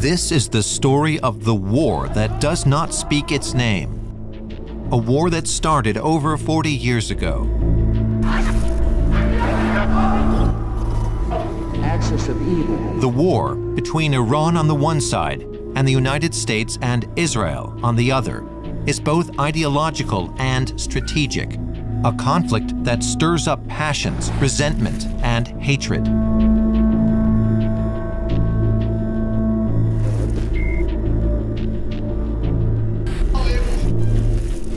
This is the story of the war that does not speak its name. A war that started over 40 years ago. Axis of evil. The war between Iran on the one side and the United States and Israel on the other is both ideological and strategic, a conflict that stirs up passions, resentment, and hatred.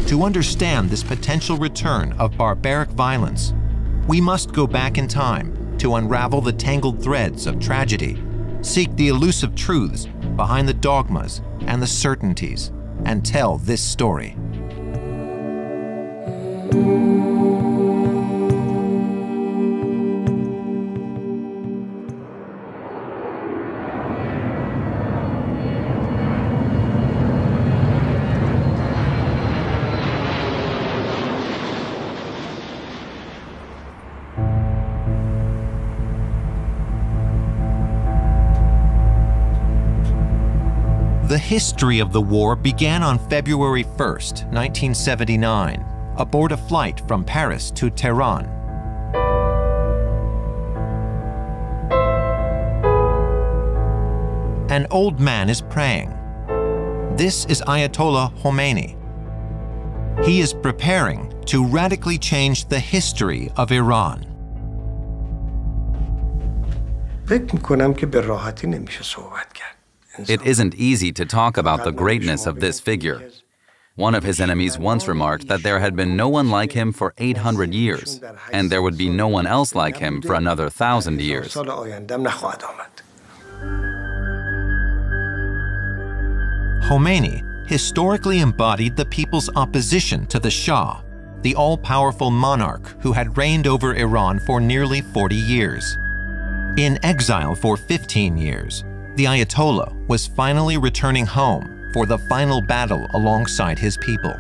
To understand this potential return of barbaric violence, we must go back in time to unravel the tangled threads of tragedy, seek the elusive truths behind the dogmas and the certainties, and tell this story. The history of the war began on February 1st, 1979, aboard a flight from Paris to Tehran. An old man is praying. This is Ayatollah Khomeini. He is preparing to radically change the history of Iran. It isn't easy to talk about the greatness of this figure. One of his enemies once remarked that there had been no one like him for 800 years, and there would be no one else like him for another 1,000 years. Khomeini historically embodied the people's opposition to the Shah, the all-powerful monarch who had reigned over Iran for nearly 40 years. In exile for 15 years, the Ayatollah was finally returning home for the final battle alongside his people,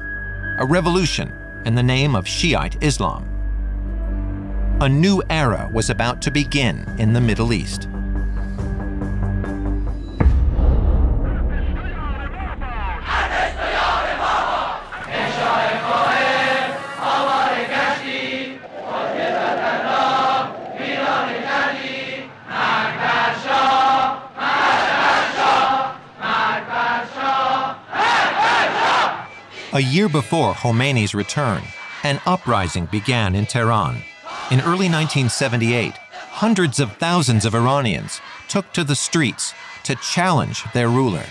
a revolution in the name of Shiite Islam. A new era was about to begin in the Middle East. A year before Khomeini's return, an uprising began in Tehran. In early 1978, hundreds of thousands of Iranians took to the streets to challenge their ruler.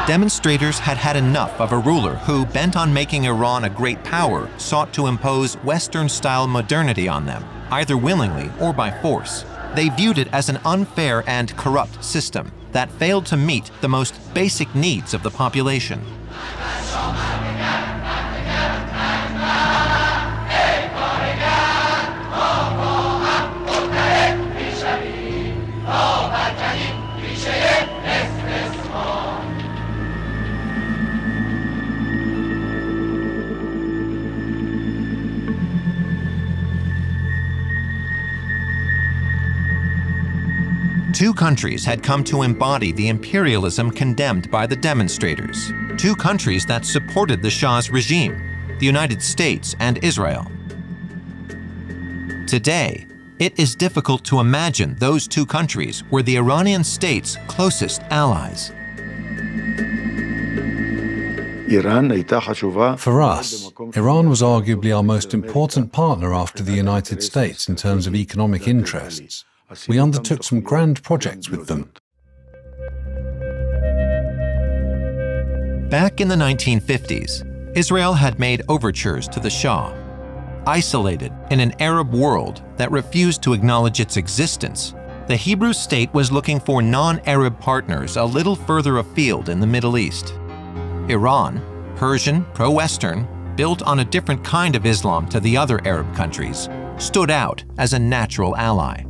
Demonstrators had had enough of a ruler who, bent on making Iran a great power, sought to impose Western-style modernity on them, either willingly or by force. They viewed it as an unfair and corrupt system that failed to meet the most basic needs of the population. Two countries had come to embody the imperialism condemned by the demonstrators. Two countries that supported the Shah's regime, the United States and Israel. Today, it is difficult to imagine those two countries were the Iranian state's closest allies. For us, Iran was arguably our most important partner after the United States in terms of economic interests. We undertook some grand projects with them. Back in the 1950s, Israel had made overtures to the Shah. Isolated in an Arab world that refused to acknowledge its existence, the Hebrew state was looking for non-Arab partners a little further afield in the Middle East. Iran, Persian, pro-Western, built on a different kind of Islam to the other Arab countries, stood out as a natural ally.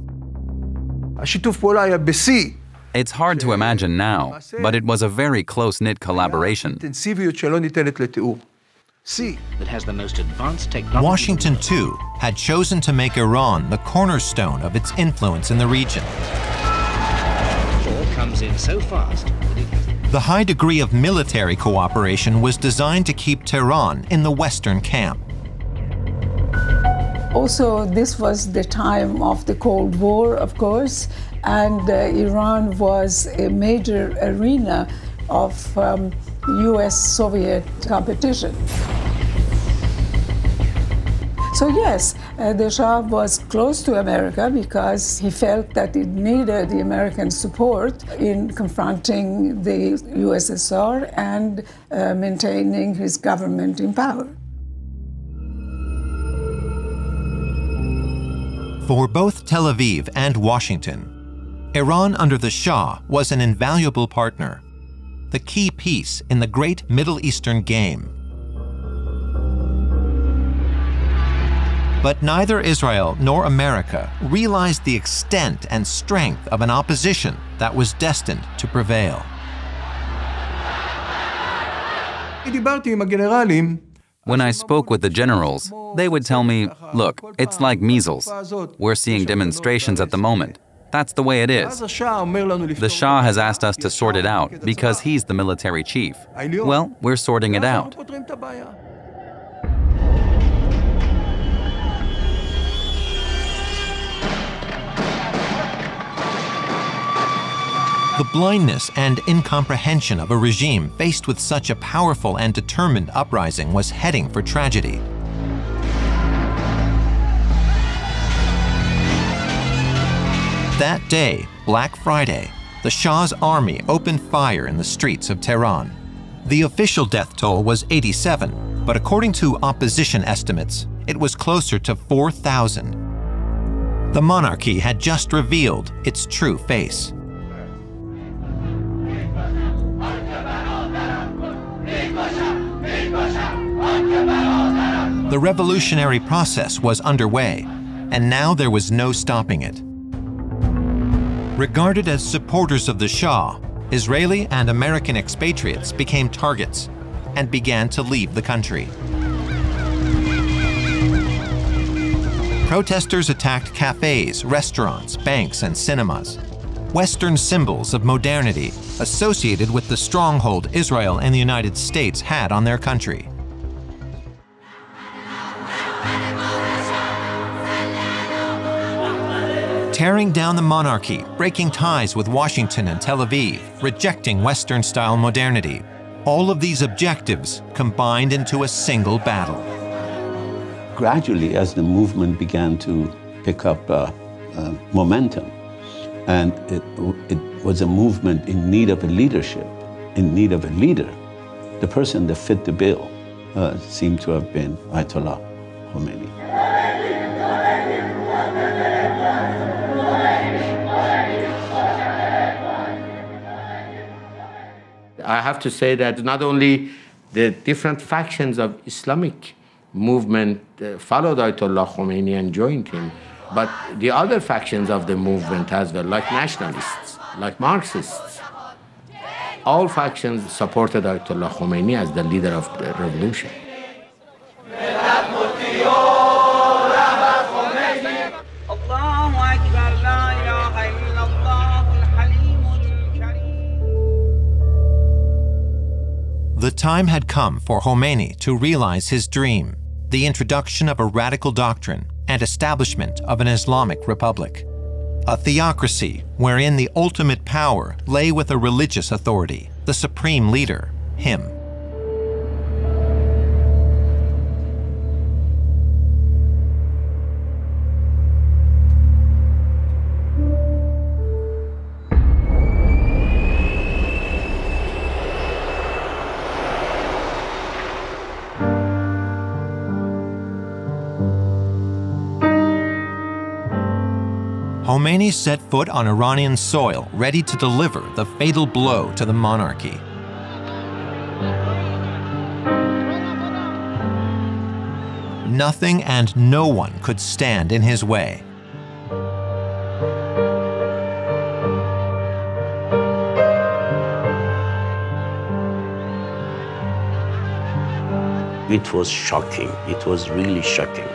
It's hard to imagine now, but it was a very close-knit collaboration. that has the most advanced technology. Washington, too, had chosen to make Iran the cornerstone of its influence in the region. War comes in so fast that it has The high degree of military cooperation was designed to keep Tehran in the Western camp. Also, this was the time of the Cold War, of course, and Iran was a major arena of US-Soviet competition. So yes, the Shah was close to America because he felt that it needed the American support in confronting the USSR and maintaining his government in power. For both Tel Aviv and Washington, Iran under the Shah was an invaluable partner, the key piece in the great Middle Eastern game. But neither Israel nor America realized the extent and strength of an opposition that was destined to prevail. When I spoke with the generals, they would tell me, look, it's like measles. We're seeing demonstrations at the moment. That's the way it is. The Shah has asked us to sort it out because he's the military chief. Well, we're sorting it out. The blindness and incomprehension of a regime faced with such a powerful and determined uprising was heading for tragedy. That day, Black Friday, the Shah's army opened fire in the streets of Tehran. The official death toll was 87, but according to opposition estimates, it was closer to 4,000. The monarchy had just revealed its true face. The revolutionary process was underway, and now there was no stopping it. Regarded as supporters of the Shah, Israeli and American expatriates became targets and began to leave the country. Protesters attacked cafes, restaurants, banks, and cinemas, Western symbols of modernity associated with the stronghold Israel and the United States had on their country. Tearing down the monarchy, breaking ties with Washington and Tel Aviv, rejecting Western-style modernity. All of these objectives combined into a single battle. Gradually, as the movement began to pick up momentum, and it was a movement in need of a leadership, in need of a leader, the person that fit the bill seemed to have been Ayatollah Khomeini. I have to say that not only the different factions of Islamic movement followed Ayatollah Khomeini and joined him, but the other factions of the movement as well, like nationalists, like Marxists, all factions supported Ayatollah Khomeini as the leader of the revolution. The time had come for Khomeini to realize his dream, the introduction of a radical doctrine and establishment of an Islamic Republic. A theocracy wherein the ultimate power lay with a religious authority, the supreme leader, him. Khomeini set foot on Iranian soil, ready to deliver the fatal blow to the monarchy. Nothing and no one could stand in his way. It was shocking. It was really shocking.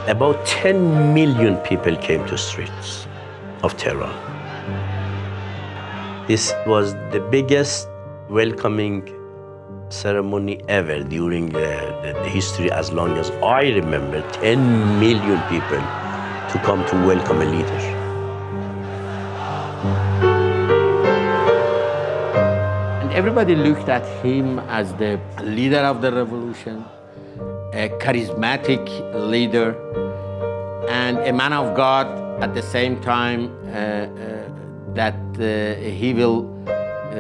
About 10 million people came to the streets of Tehran. This was the biggest welcoming ceremony ever during the history, as long as I remember. 10 million people to come to welcome a leader. And everybody looked at him as the leader of the revolution, a charismatic leader, and a man of God at the same time, that he will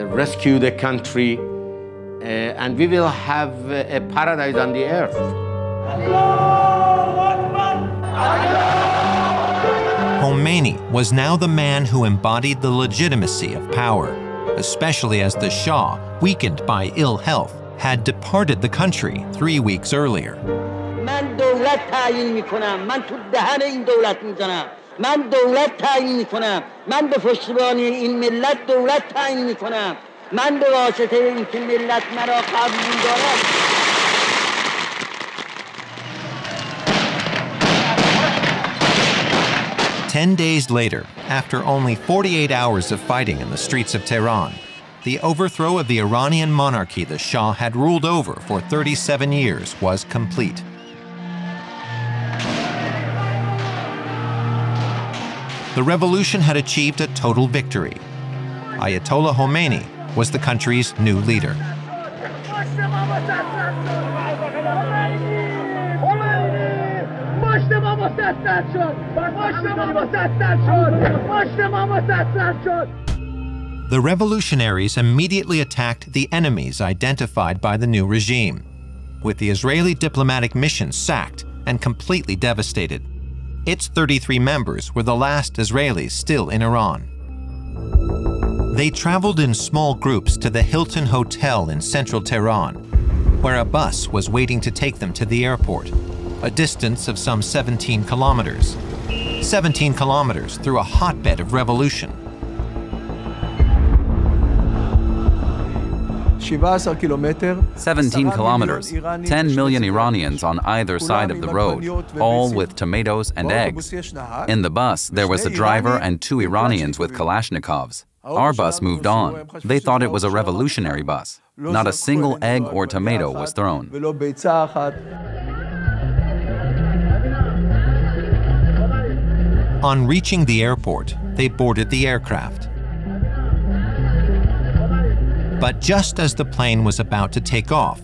rescue the country, and we will have a paradise on the earth. Khomeini was now the man who embodied the legitimacy of power, especially as the Shah, weakened by ill health, had departed the country 3 weeks earlier. من دولت تعیین میکنم، من تو دهن این دولت میزنم، من دولت تعیین میکنم، من به پشتیبانی این ملت دولت تعیین میکنم، من به واسطه اینکه ملت مرا قبول دارد. 10 days later, after only 48 hours of fighting in the streets of Tehran, the overthrow of the Iranian monarchy the Shah had ruled over for 37 years was complete. The revolution had achieved a total victory. Ayatollah Khomeini was the country's new leader. The revolutionaries immediately attacked the enemies identified by the new regime, with the Israeli diplomatic mission sacked and completely devastated. Its 33 members were the last Israelis still in Iran. They traveled in small groups to the Hilton Hotel in central Tehran, where a bus was waiting to take them to the airport, a distance of some 17 kilometers. 17 kilometers through a hotbed of revolution. 17 kilometers, 10 million Iranians on either side of the road, all with tomatoes and eggs. In the bus, there was a driver and 2 Iranians with Kalashnikovs. Our bus moved on. They thought it was a revolutionary bus. Not a single egg or tomato was thrown. On reaching the airport, they boarded the aircraft. But just as the plane was about to take off,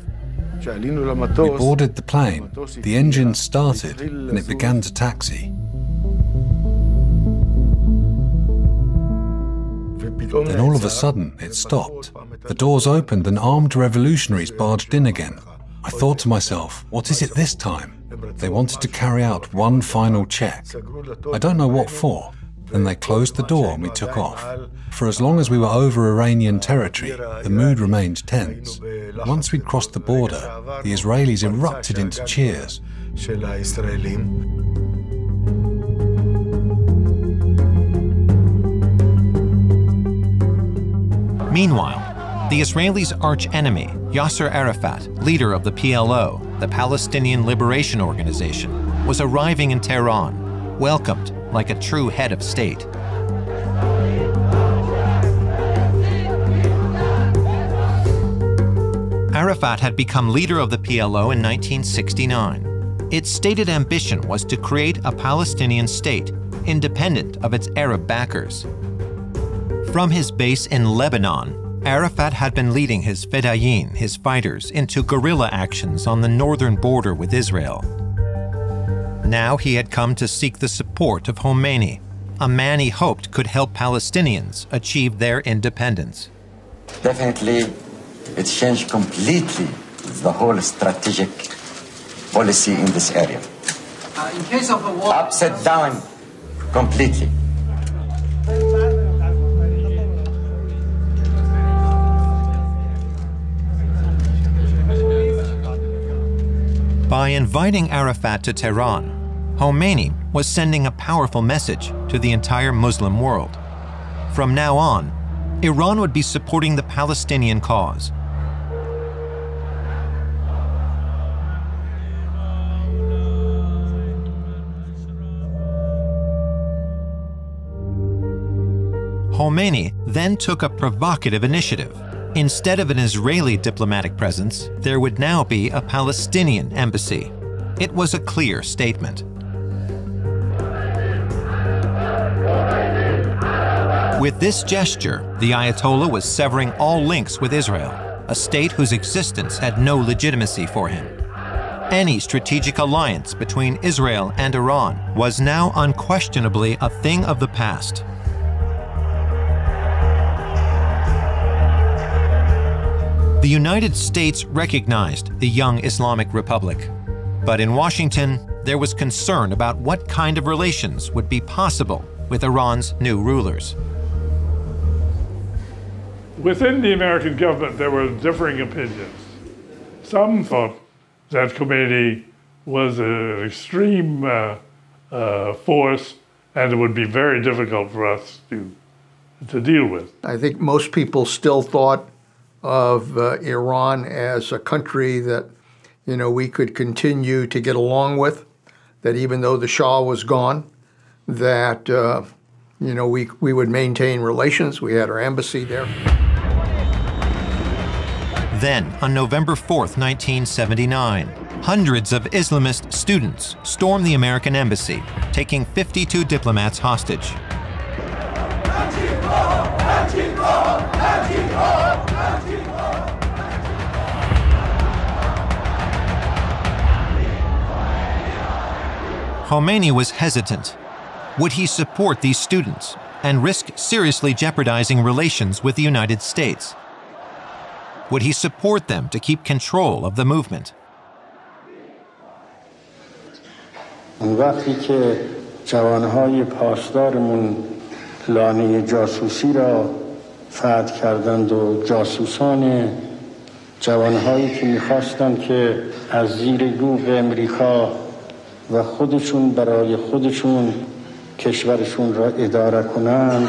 we boarded the plane, the engine started, and it began to taxi. Then all of a sudden, it stopped. The doors opened and armed revolutionaries barged in again. I thought to myself, what is it this time? They wanted to carry out one final check. I don't know what for. Then they closed the door and we took off. For as long as we were over Iranian territory, the mood remained tense. Once we'd crossed the border, the Israelis erupted into cheers. Meanwhile, the Israelis' arch-enemy, Yasser Arafat, leader of the PLO, the Palestinian Liberation Organization, was arriving in Tehran, welcomed like a true head of state. Arafat had become leader of the PLO in 1969. Its stated ambition was to create a Palestinian state, independent of its Arab backers. From his base in Lebanon, Arafat had been leading his Fedayeen, his fighters, into guerrilla actions on the northern border with Israel. Now he had come to seek the support of Khomeini, a man he hoped could help Palestinians achieve their independence. Definitely, it changed completely the whole strategic policy in this area. In case of a war, upside down completely. By inviting Arafat to Tehran, Khomeini was sending a powerful message to the entire Muslim world. From now on, Iran would be supporting the Palestinian cause. Khomeini then took a provocative initiative. Instead of an Israeli diplomatic presence, there would now be a Palestinian embassy. It was a clear statement. With this gesture, the Ayatollah was severing all links with Israel, a state whose existence had no legitimacy for him. Any strategic alliance between Israel and Iran was now unquestionably a thing of the past. The United States recognized the young Islamic Republic, but in Washington, there was concern about what kind of relations would be possible with Iran's new rulers. Within the American government, there were differing opinions. Some thought that Khomeini was an extreme force, and it would be very difficult for us to deal with. I think most people still thought of Iran as a country that, we could continue to get along with, that even though the Shah was gone, that, we would maintain relations. We had our embassy there. Then, on November 4th, 1979, hundreds of Islamist students stormed the American embassy, taking 52 diplomats hostage. Khomeini was hesitant. Would he support these students and risk seriously jeopardizing relations with the United States? Would he support them to keep control of the movement? وقتی که جوانهای پاسدارمون لانه جاسوسی را فتح کردند و جاسوسان جوانهایی که می‌خواستند که از زیر یوغ امریکا و خودشون برای خودشون کشورشون را اداره کنند.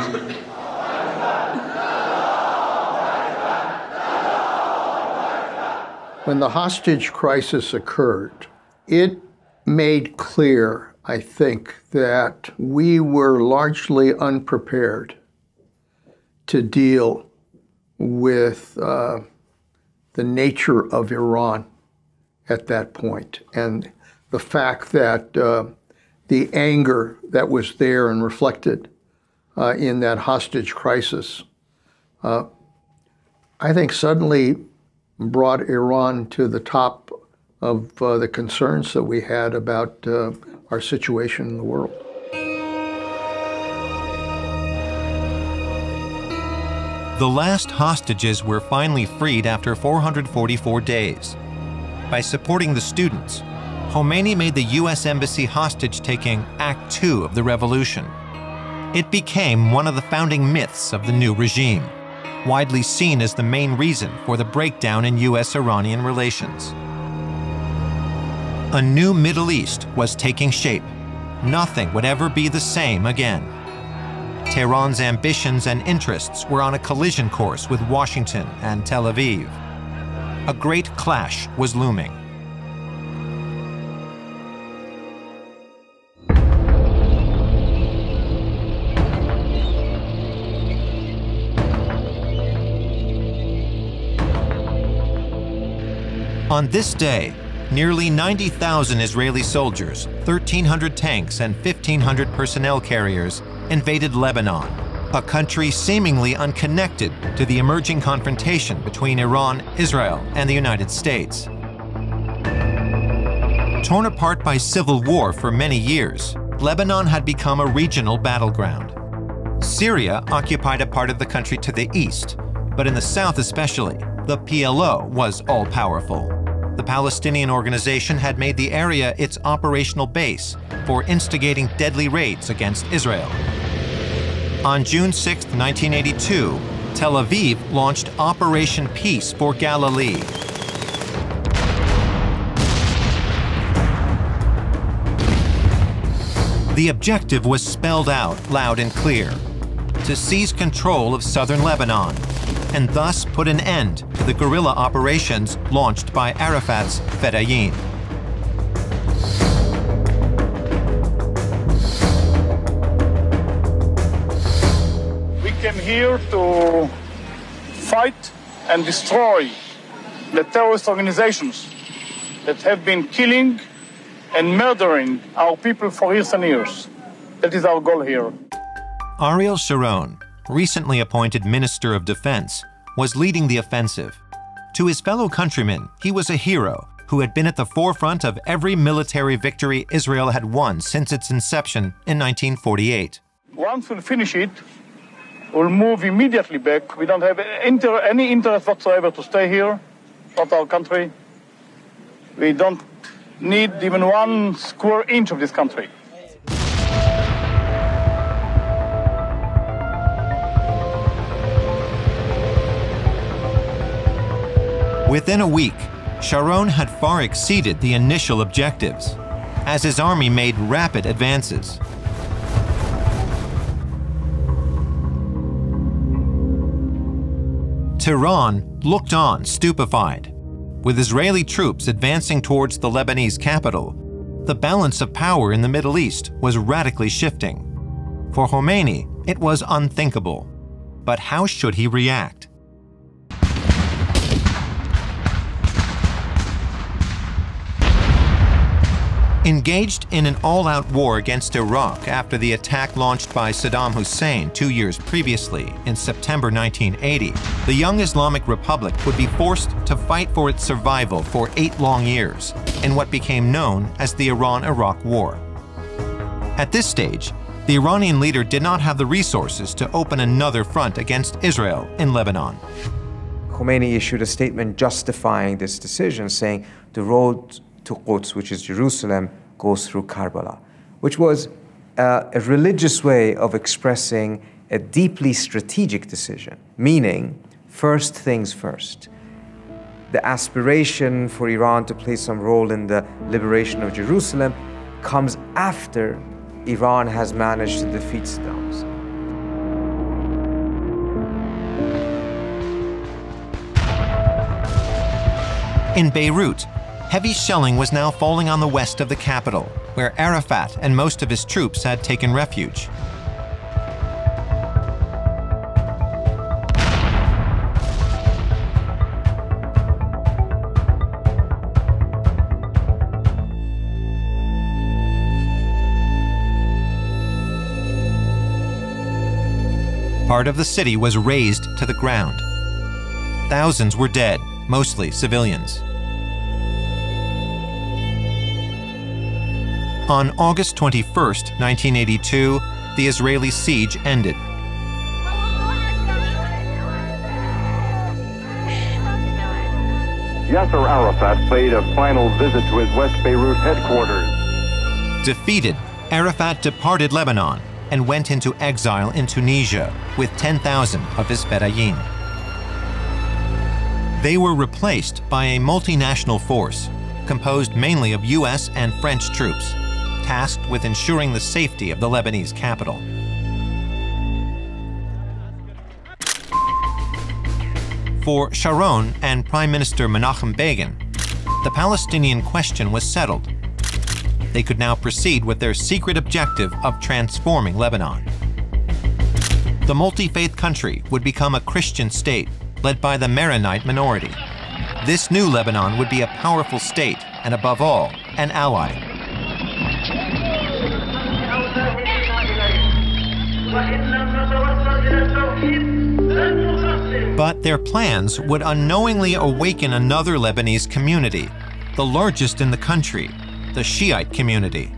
When the hostage crisis occurred, it made clear, I think, that we were largely unprepared to deal with the nature of Iran at that point, and the fact that the anger that was there and reflected in that hostage crisis, I think suddenly brought Iran to the top of the concerns that we had about our situation in the world. The last hostages were finally freed after 444 days. By supporting the students, Khomeini made the U.S. Embassy hostage-taking Act 2 of the revolution. It became one of the founding myths of the new regime, widely seen as the main reason for the breakdown in U.S.-Iranian relations. A new Middle East was taking shape. Nothing would ever be the same again. Tehran's ambitions and interests were on a collision course with Washington and Tel Aviv. A great clash was looming. On this day, nearly 90,000 Israeli soldiers, 1,300 tanks, and 1,500 personnel carriers invaded Lebanon, a country seemingly unconnected to the emerging confrontation between Iran, Israel, and the United States. Torn apart by civil war for many years, Lebanon had become a regional battleground. Syria occupied a part of the country to the east, but in the south especially, the PLO was all-powerful. The Palestinian organization had made the area its operational base for instigating deadly raids against Israel. On June 6, 1982, Tel Aviv launched Operation Peace for Galilee. The objective was spelled out loud and clear: to seize control of southern Lebanon, and thus put an end to the guerrilla operations launched by Arafat's Fedayeen. We came here to fight and destroy the terrorist organizations that have been killing and murdering our people for years and years. That is our goal here. Ariel Sharon, recently appointed Minister of Defense, was leading the offensive. To his fellow countrymen, he was a hero who had been at the forefront of every military victory Israel had won since its inception in 1948. Once we finish it, we'll move immediately back. We don't have any interest whatsoever to stay here, not our country. We don't need even 1 square inch of this country. Within a week, Sharon had far exceeded the initial objectives, as his army made rapid advances. Tehran looked on stupefied. With Israeli troops advancing towards the Lebanese capital, the balance of power in the Middle East was radically shifting. For Khomeini, it was unthinkable. But how should he react? Engaged in an all-out war against Iraq after the attack launched by Saddam Hussein 2 years previously, in September 1980, the young Islamic Republic would be forced to fight for its survival for 8 long years in what became known as the Iran-Iraq War. At this stage, the Iranian leader did not have the resources to open another front against Israel in Lebanon. Khomeini issued a statement justifying this decision, saying the road to Quds, which is Jerusalem, goes through Karbala, which was a religious way of expressing a deeply strategic decision, meaning first things first. The aspiration for Iran to play some role in the liberation of Jerusalem comes after Iran has managed to defeat Saddam Hussein. In Beirut, heavy shelling was now falling on the west of the capital, where Arafat and most of his troops had taken refuge. Part of the city was razed to the ground. Thousands were dead, mostly civilians. On August 21, 1982, the Israeli siege ended. Yasser Arafat paid a final visit to his West Beirut headquarters. Defeated, Arafat departed Lebanon and went into exile in Tunisia with 10,000 of his Fedayeen. They were replaced by a multinational force composed mainly of US and French troops, tasked with ensuring the safety of the Lebanese capital. For Sharon and Prime Minister Menachem Begin, the Palestinian question was settled. They could now proceed with their secret objective of transforming Lebanon. The multi-faith country would become a Christian state led by the Maronite minority. This new Lebanon would be a powerful state and, above all, an ally. But their plans would unknowingly awaken another Lebanese community, the largest in the country, the Shiite community.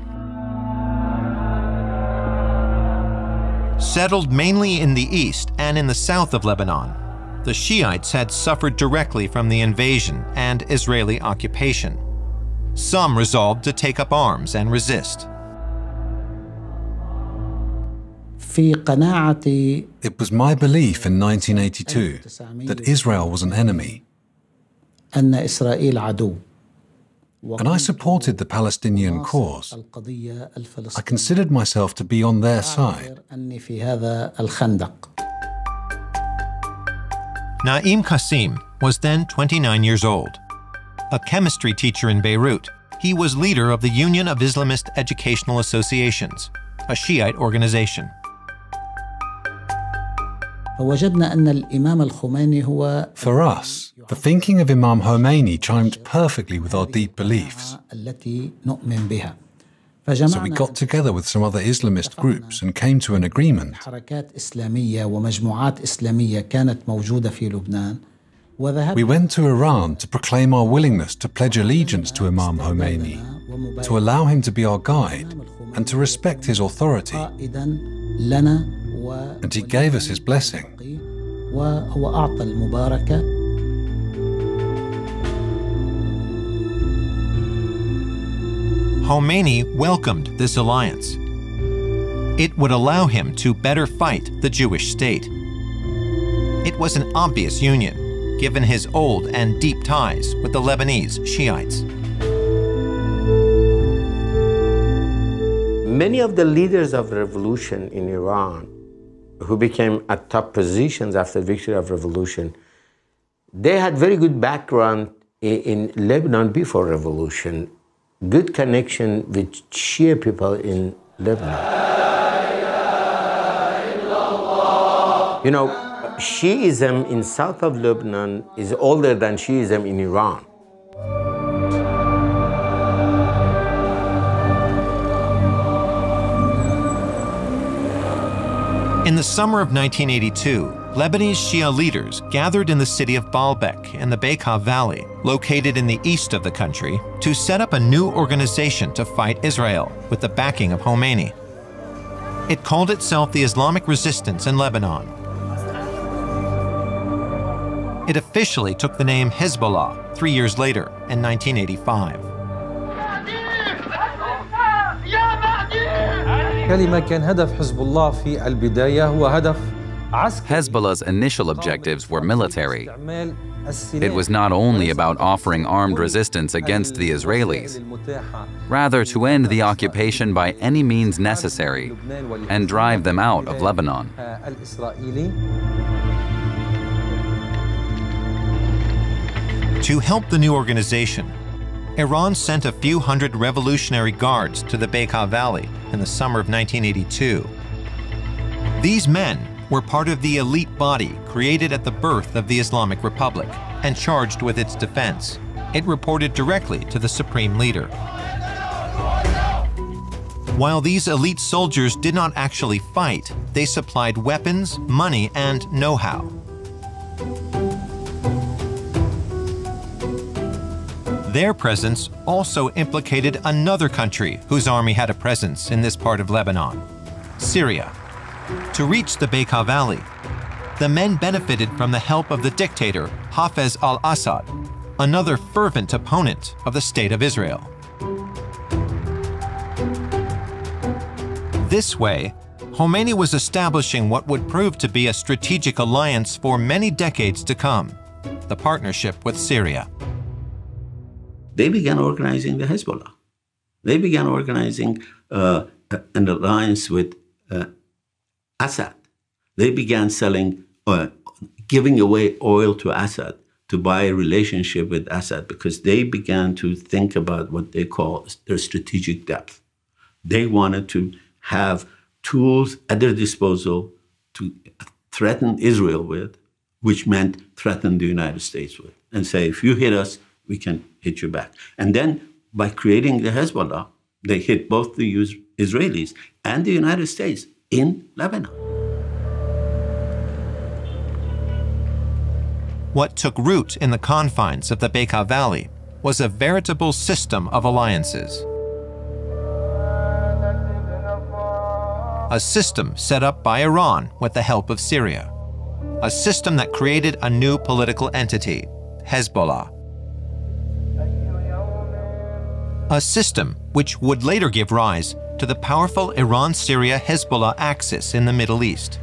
Settled mainly in the east and in the south of Lebanon, the Shiites had suffered directly from the invasion and Israeli occupation. Some resolved to take up arms and resist. It was my belief in 1982 that Israel was an enemy, and I supported the Palestinian cause. I considered myself to be on their side. Naim Qasim was then 29 years old. A chemistry teacher in Beirut, he was leader of the Union of Islamist Educational Associations, a Shiite organization. فوجدنا أن الإمام الخميني هو For us, the thinking of Imam Khomeini chimed perfectly with our deep beliefs. التي نؤمن بها. So we got together with some other Islamist groups and came to an agreement. حركات إسلامية ومجموعات إسلامية كانت موجودة في لبنان. We went to Iran to proclaim our willingness to pledge allegiance to Imam Khomeini, to allow him to be our guide and to respect his authority. And he gave us his blessing. وهو أعطى المباركة. Khomeini welcomed this alliance. It would allow him to better fight the Jewish state. It was an obvious union, given his old and deep ties with the Lebanese Shiites. Many of the leaders of the revolution in Iran, who became at top positions after the victory of revolution, they had very good background in Lebanon before revolution, good connection with Shia people in Lebanon. You know, Shiism in south of Lebanon is older than Shiism in Iran. In the summer of 1982, Lebanese Shia leaders gathered in the city of Baalbek in the Bekaa Valley, located in the east of the country, to set up a new organization to fight Israel with the backing of Khomeini. It called itself the Islamic Resistance in Lebanon. It officially took the name Hezbollah 3 years later in 1985. Hezbollah's initial objectives were military. It was not only about offering armed resistance against the Israelis, rather to end the occupation by any means necessary and drive them out of Lebanon. To help the new organization, Iran sent a few hundred revolutionary guards to the Bekaa Valley in the summer of 1982. These men were part of the elite body created at the birth of the Islamic Republic and charged with its defense. It reported directly to the supreme leader. While these elite soldiers did not actually fight, they supplied weapons, money, and know-how. Their presence also implicated another country whose army had a presence in this part of Lebanon, Syria. To reach the Bekaa Valley, the men benefited from the help of the dictator Hafez al-Assad, another fervent opponent of the State of Israel. This way, Khomeini was establishing what would prove to be a strategic alliance for many decades to come, the partnership with Syria. They began organizing the Hezbollah. They began organizing an alliance with Assad. They began selling, giving away oil to Assad to buy a relationship with Assad because they began to think about what they call their strategic depth. They wanted to have tools at their disposal to threaten Israel with, which meant threaten the United States with, and say, if you hit us, we can hit you back. And then by creating the Hezbollah, they hit both the Israelis and the United States in Lebanon. What took root in the confines of the Bekaa Valley was a veritable system of alliances. A system set up by Iran with the help of Syria. A system that created a new political entity, Hezbollah. A system which would later give rise to the powerful Iran-Syria-Hezbollah axis in the Middle East.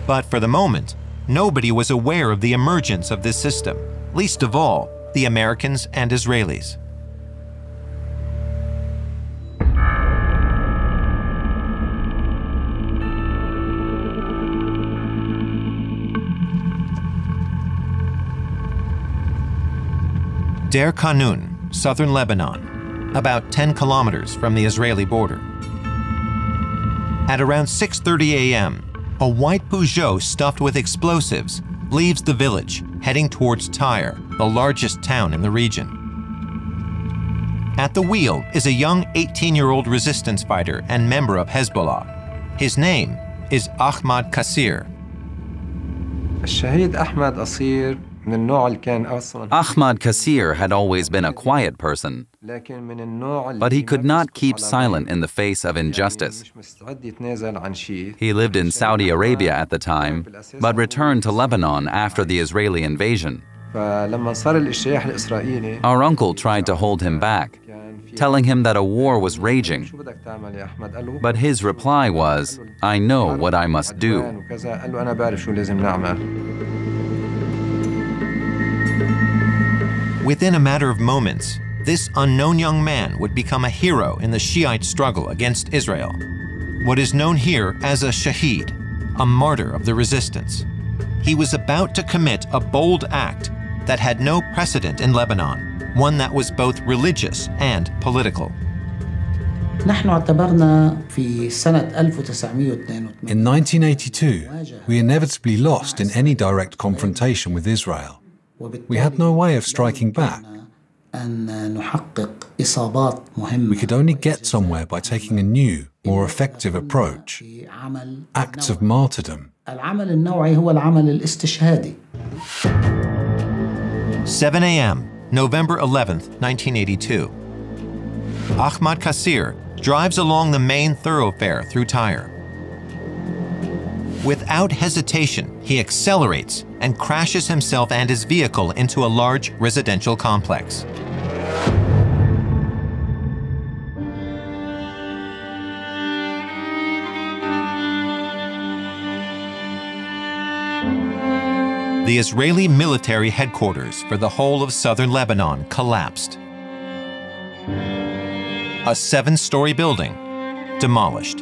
But for the moment, nobody was aware of the emergence of this system, least of all, the Americans and Israelis. Der Kanun, southern Lebanon, about 10 kilometers from the Israeli border. At around 6:30 a.m., a white Peugeot stuffed with explosives leaves the village, heading towards Tyre, the largest town in the region. At the wheel is a young 18-year-old resistance fighter and member of Hezbollah. His name is Ahmad Kassir. Ahmad Kassir had always been a quiet person, but he could not keep silent in the face of injustice. He lived in Saudi Arabia at the time, but returned to Lebanon after the Israeli invasion. Our uncle tried to hold him back, telling him that a war was raging. But his reply was, "I know what I must do." Within a matter of moments, this unknown young man would become a hero in the Shiite struggle against Israel. What is known here as a shaheed, a martyr of the resistance. He was about to commit a bold act that had no precedent in Lebanon, one that was both religious and political. In 1982, we inevitably lost in any direct confrontation with Israel. We had no way of striking back. We could only get somewhere by taking a new, more effective approach. Acts of martyrdom. 7 a.m., November 11th, 1982. Ahmad Kassir drives along the main thoroughfare through Tyre. Without hesitation, he accelerates and crashes himself and his vehicle into a large residential complex. The Israeli military headquarters for the whole of southern Lebanon collapsed. A 7-story building demolished.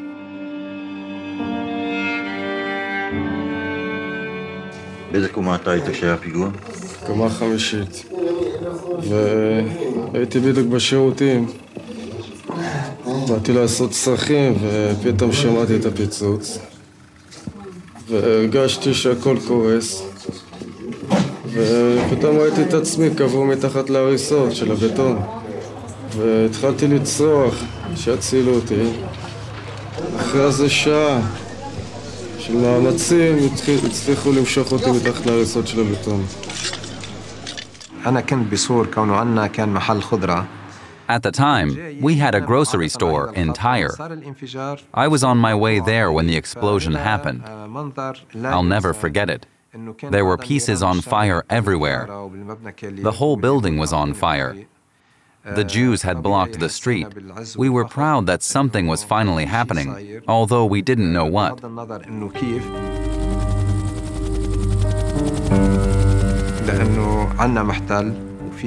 באיזה קומה אתה היית כשהיה פיגוע? קומה חמישית. והייתי בדיוק בשירותים. באתי לעשות צרכים ופתאום שמעתי את הפיצוץ. והרגשתי שהכל קורס. ופתאום ראיתי את עצמי קבור מתחת להריסות של הבטון. והתחלתי לצרוח שיצילו אותי. אחרי איזה שעה של מאמצים הצליחו למשוך אותי מתחת להריסות של הבטון. أنا كنت بصور كونه عنا كان محل خضرة. At the time, we had a grocery store in Tyre. I was on my way there when the explosion happened. I'll never forget it. There were pieces on fire everywhere. The whole building was on fire. The Jews had blocked the street. We were proud that something was finally happening, although we didn't know what.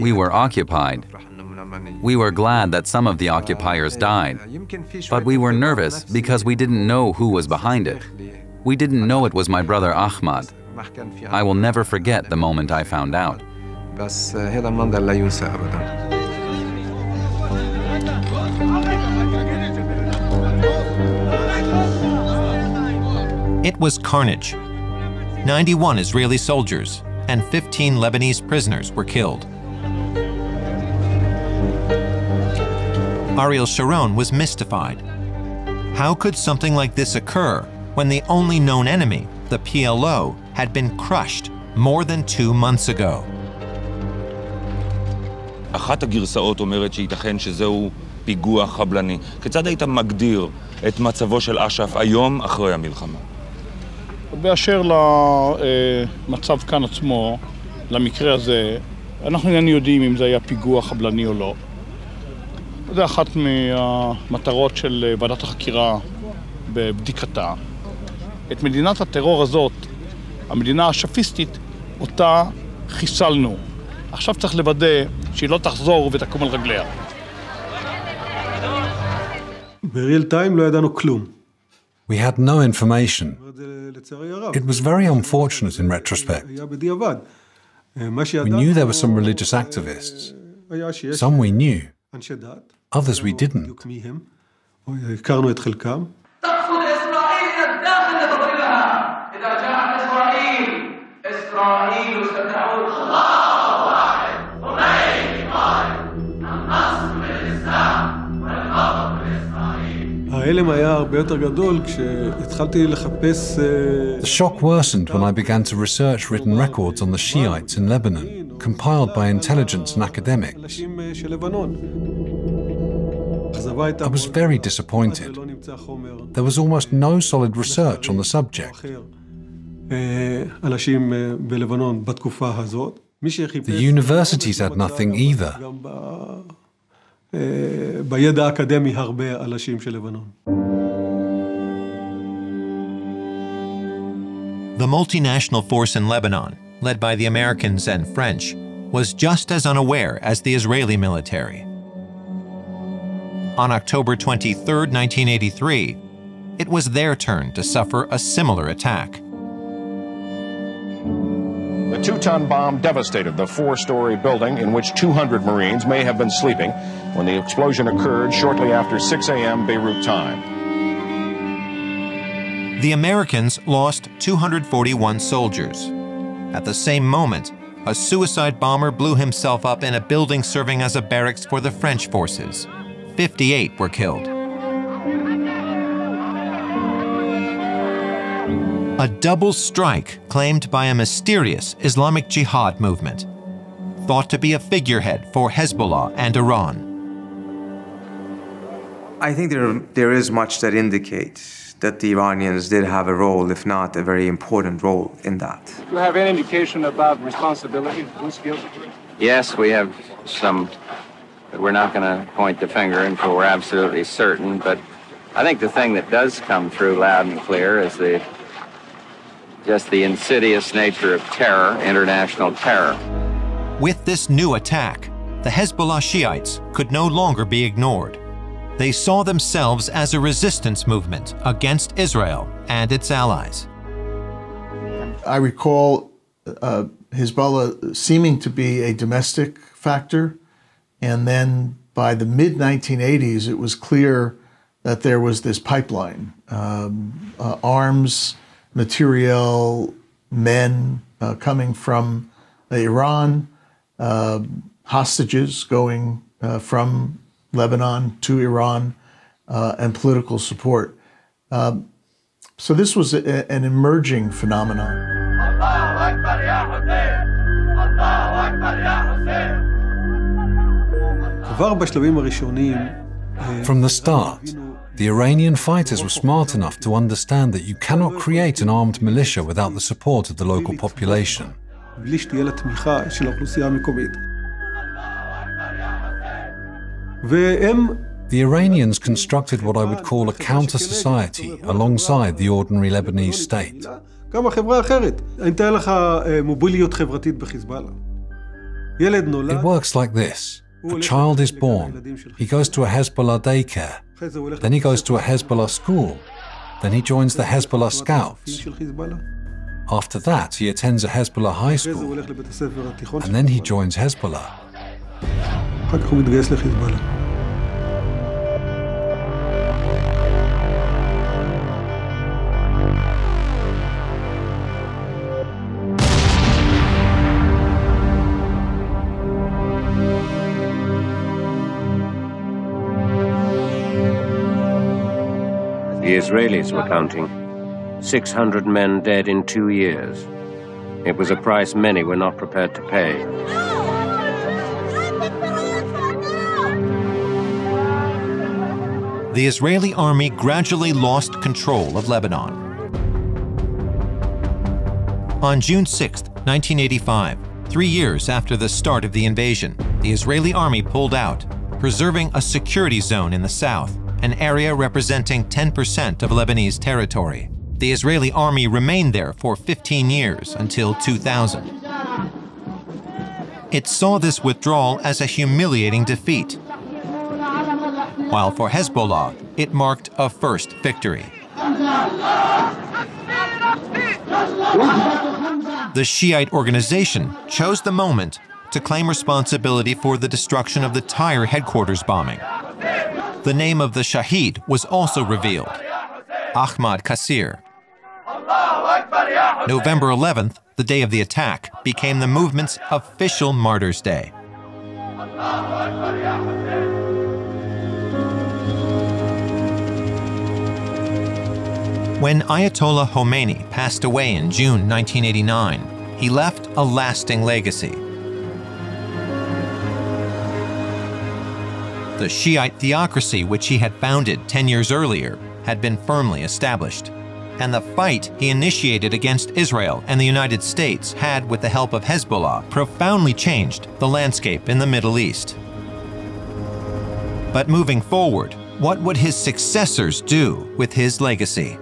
We were occupied. We were glad that some of the occupiers died, but we were nervous because we didn't know who was behind it. We didn't know it was my brother Ahmad. I will never forget the moment I found out. It was carnage. 91 Israeli soldiers and 15 Lebanese prisoners were killed. Ariel Sharon was mystified. How could something like this occur when the only known enemy, the PLO, had been crushed more than 2 months ago? אחת הגרסאות אומרת שייתכן שזהו פיגוע חבלני. כיצד היית מגדיר את מצבו של אש"ף היום אחרי המלחמה? באשר למצב כאן עצמו, למקרה הזה, אנחנו איננו יודעים אם זה היה פיגוע חבלני או לא. זה אחת מהמטרות של ועדת החקירה בבדיקתה. את מדינת הטרור הזאת, המדינה השפיסטית, אותה חיסלנו. עכשיו צריך לוודא שהיא לא תחזור ותקום על רגליה. בריל טיים לא ידענו כלום. We had no information. It was very unfortunate in retrospect. We knew there were some religious activists. Some we knew. Others we didn't. הכרנו את חלקם. تقصد إسرائيل الداخل لتضريبها shock worsened when I began to research written records on the Shiites in Lebanon, compiled by intelligence and academics. I was very disappointed. There was almost no solid research on the subject. The universities had nothing either. The multinational force in Lebanon, led by the Americans and French, was just as unaware as the Israeli military. On October 23, 1983, it was their turn to suffer a similar attack. The 2-ton bomb devastated the 4-story building in which 200 Marines may have been sleeping when the explosion occurred shortly after 6 a.m. Beirut time. The Americans lost 241 soldiers. At the same moment, a suicide bomber blew himself up in a building serving as a barracks for the French forces. 58 were killed. A double strike claimed by a mysterious Islamic Jihad movement, thought to be a figurehead for Hezbollah and Iran. I think there is much that indicates that the Iranians did have a role, if not a very important role, in that. Do you have any indication about responsibility? Who's guilty? Yes, we have some. We're not going to point the finger until we're absolutely certain, but I think the thing that does come through loud and clear is just the insidious nature of terror, international terror. With this new attack, the Hezbollah Shiites could no longer be ignored. They saw themselves as a resistance movement against Israel and its allies. I recall Hezbollah seeming to be a domestic factor, and then by the mid-1980s, it was clear that there was this pipeline, arms, material, men coming from Iran, hostages going from Lebanon to Iran, and political support. So this was an emerging phenomenon. From the start, the Iranian fighters were smart enough to understand that you cannot create an armed militia without the support of the local population. The Iranians constructed what I would call a counter-society alongside the ordinary Lebanese state. It works like this. A child is born, he goes to a Hezbollah daycare, then he goes to a Hezbollah school, then he joins the Hezbollah scouts. After that, he attends a Hezbollah high school, and then he joins Hezbollah. The Israelis were counting. 600 men dead in 2 years. It was a price many were not prepared to pay. The Israeli army gradually lost control of Lebanon. On June 6, 1985, 3 years after the start of the invasion, the Israeli army pulled out, preserving a security zone in the south, an area representing 10% of Lebanese territory. The Israeli army remained there for 15 years until 2000. It saw this withdrawal as a humiliating defeat, while for Hezbollah, it marked a first victory. The Shiite organization chose the moment to claim responsibility for the destruction of the Tyre headquarters bombing. The name of the Shaheed was also revealed, Ahmad Qasir. November 11th, the day of the attack, became the movement's official Martyrs' Day. When Ayatollah Khomeini passed away in June 1989, he left a lasting legacy. The Shiite theocracy which he had founded 10 years earlier had been firmly established, and the fight he initiated against Israel and the United States had, with the help of Hezbollah, profoundly changed the landscape in the Middle East. But moving forward, what would his successors do with his legacy?